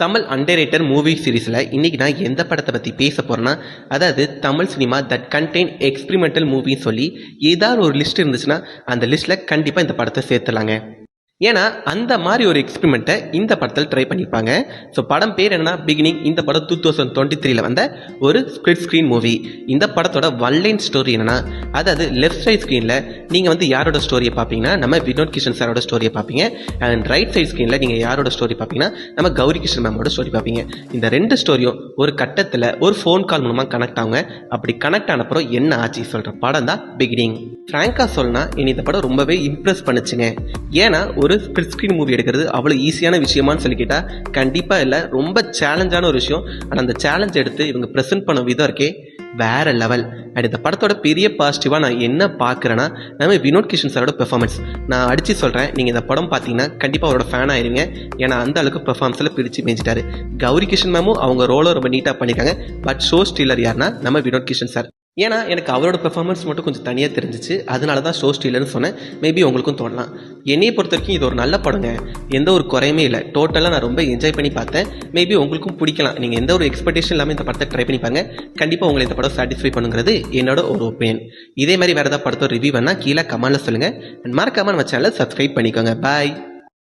Tamil underrated movie சீரிஸில் இன்றைக்கி நான் எந்த படத்தை பற்றி பேச போகிறேன்னா, அதாவது Tamil cinema that contain experimental மூவின்னு சொல்லி ஏதாவது ஒரு லிஸ்ட் இருந்துச்சுன்னா அந்த லிஸ்ட்டில் கண்டிப்பாக இந்த படத்தை சேர்த்துலாங்க. ஏன்னா அந்த மாதிரி ஒரு எக்ஸ்பெரிமெண்ட்டை இந்த படத்தில் ட்ரை பண்ணியிருப்பாங்க. ஸோ படம் பேர் என்னன்னா பிகினிங். இந்த படம் 2023 வந்த ஒரு ஸ்பிளிட் ஸ்க்ரீன் மூவி. இந்த படத்தோட ஒன்லைன் ஸ்டோரி என்னன்னா, அதாவது லெஃப்ட் சைட் ஸ்க்ரீனில் நீங்கள் யாரோட ஸ்டோரியை பார்ப்பீங்கன்னா நம்ம வினோத் கிஷன் சாரோட ஸ்டோரியை பார்ப்பீங்க. அண்ட் ரைட் சைட் ஸ்க்ரீனில் நீங்கள் யாரோட ஸ்டோரி பார்ப்பீங்கன்னா நம்ம கௌரி கிஷன் மேமோட ஸ்டோரி பார்ப்பீங்க. இந்த ரெண்டு ஸ்டோரியும் ஒரு கட்டத்தில் ஒரு ஃபோன் கால் மூலமாக கனெக்ட் ஆகுங்க. அப்படி கனெக்ட் ஆனப்புறம் என்ன ஆச்சு சொல்கிற படம் தான் பிகினிங். ஃப்ராங்காக சொல்லனா இந்த படம் ரொம்பவே இம்ப்ரெஸ் பண்ணுச்சுங்க. ஏன்னா ஒரு ஸ்பிளிட் ஸ்க்ரீன் மூவி எடுக்கிறது அவ்வளோ ஈஸியான விஷயமானு சொல்லி கேட்டால் கண்டிப்பாக இல்லை. ரொம்ப சேலஞ்சான ஒரு விஷயம். ஆனால் அந்த சேலஞ்ச் எடுத்து இவங்க ப்ரெசென்ட் பண்ண விதம் இருக்கே வேற லெவல். அண்ட் இந்த படத்தோட பெரிய பாசிட்டிவாக நான் என்ன பார்க்குறேன்னா, நம்ம வினோத் கிஷன் சாரோட பெர்ஃபார்மன்ஸ். நான் அடித்து சொல்கிறேன், நீங்கள் இந்த படம் பார்த்தீங்கன்னா கண்டிப்பாக அவரோட ஃபேன் ஆயிருவீங்க. ஏன்னா அந்த அளவுக்கு பெர்ஃபார்மன்ஸில் பிரித்து மேய்ச்சிட்டாரு. கௌரி கிஷன் மேமும் அவங்க ரோலை ரொம்ப நீட்டாக பண்ணியிருக்காங்க. பட் ஷோ ஸ்டீலர் யாருன்னா நம்ம வினோத் கிஷன் சார். ஏன்னா எனக்கு அவரோட பெர்ஃபார்மன்ஸ் மட்டும் கொஞ்சம் தனியாக தெரிஞ்சிச்சு. அதனால தான் ஷோ ஸ்டீலர்னு சொன்னேன். மேபி உங்களுக்கும் தோணலாம். என்னையை பொறுத்த வரைக்கும் இது ஒரு நல்ல படங்க. எந்த ஒரு குறையுமே இல்லை. டோட்டலாக நான் ரொம்ப என்ஜாய் பண்ணி பார்த்தேன். மேபி உங்களுக்கும் பிடிக்கலாம். நீங்கள் எந்த ஒரு எக்ஸ்பெக்டேஷன் இல்லாமல் இந்த படத்தை ட்ரை பண்ணி பாருங்க. கண்டிப்பாக உங்களை இந்த படம் சாட்டிஸ்ஃபை பண்ணுங்கிறது என்னோட ஒரு ஒப்பீனியன். இதே மாதிரி வேறு ஏதாவது படத்தோட ரிவ்யூ வேணால் கீழே கமெண்ட்டில் சொல்லுங்கள். அண்ட் மறக்காம நம்ம சேனலை சப்ஸ்கிரைப் பண்ணிக்கோங்க. பாய்.